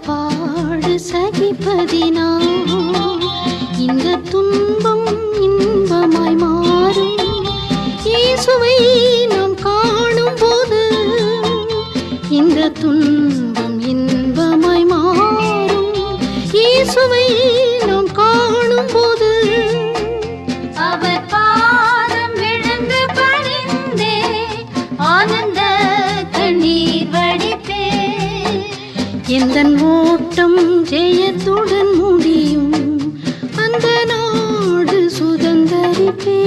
கஷ்டப்பாடு சகிப்பதினா இந்த துன்பம் இன்பமாய் மாறும். இயேசுவை நாம் காணும் போது இந்த துன்பம் இன்பமாய் மாறும். இயேசுவை நாம் காணும் போது அவர் பாதம் விழுந்து பணிந்தே ஆனந்த கண்ணீர் வடிப்பே. எந்தன் ஓட்டம் ஜெயத்துடன் முடியும், அந்த நாடு சுதந்தரிப்பேன்.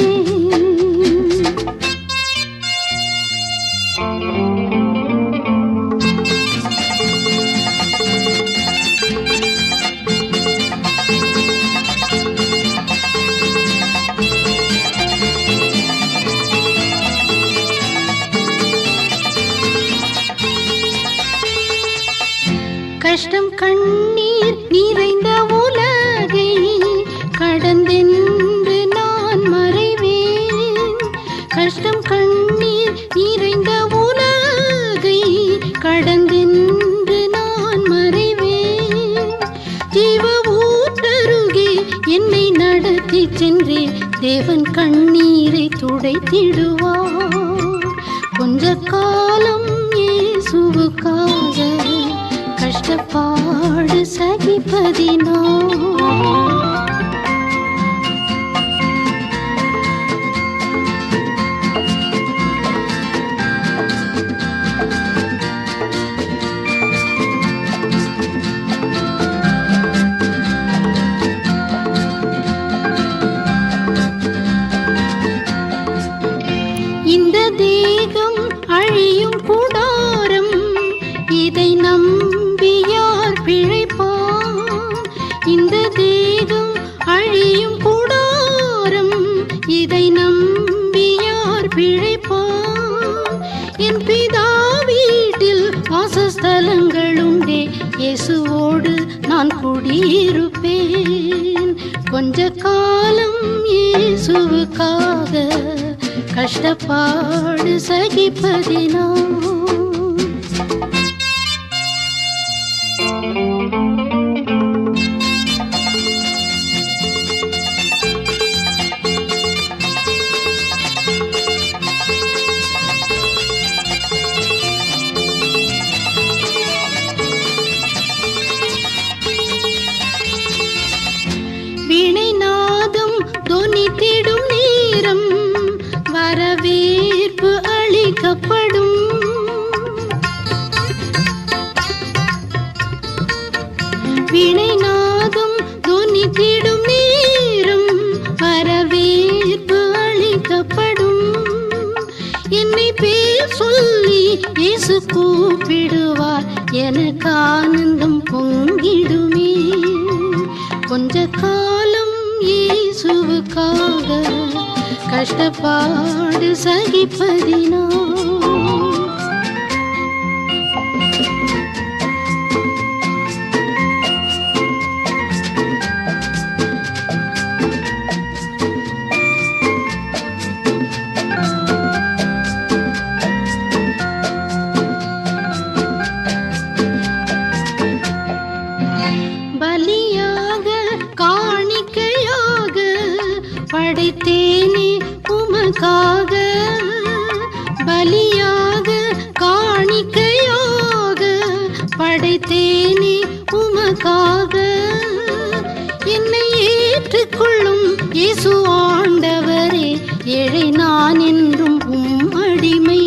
கஷ்டம் கண்ணீர் நிறைந்த உலகை கடந்தென்று நான் மறைவேன். கஷ்டம் கண்ணீர் நிறைந்த உலகை கடந்தென்று நான் மறைவேன். ஜீவ ஊற்றருகே என்னை நடத்தி சென்றே தேவன் கண்ணீரை துடைத்திடுவார். கொஞ்ச காலம் இயேசுவுக்காக கஷ்டப்பாடு சகிப்பதினா இந்த தேகம் அழியும் கூடாரம், இதை நம்பி யார் பிழைப்பான்? இந்த தேகம் அழியும் கூடாரம், இதை நம்பி யார் பிழைப்பான்? என் பிதா வீட்டில் வாசஸ்தலங்கள் உண்டே, இயேசுவோடு நான் குடியிருப்பேன். கொஞ்ச காலம் இயேசுவுக்காக கஷ்டப்பாடு சகிப்பதினா வீணை நாதம் தொனித்திடும் நேரம் வரவேற்பு அளிக்கப்படும். வீணை நாதம் தொனித்திடும் நேரம் வரவேற்பு அளிக்கப்படும். என்னை பேர் சொல்லி இயேசு கூப்பிடுவார், எனக்கு ஆனந்தம் பொங்கிடுமே. கொஞ்ச காலம் இயேசுவுக்காக கஷ்டப்பாடு சகிப்பதினா பலியாக காணிக்கையாக படைத்தேனே உமக்காக. பலியாக காணிக்கையாக படைத்தேனே உமக்காக. என்னை ஏற்றுக்கொள்ளும் இயேசு ஆண்டவரே, ஏழை நான் என்றும் உம் அடிமை.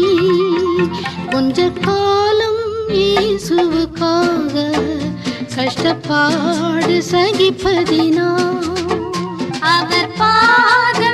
கொஞ்ச காலம் இயேசுவுக்காக கஷ்டப்பாடு சகிப்பதினா அவர் பாதம்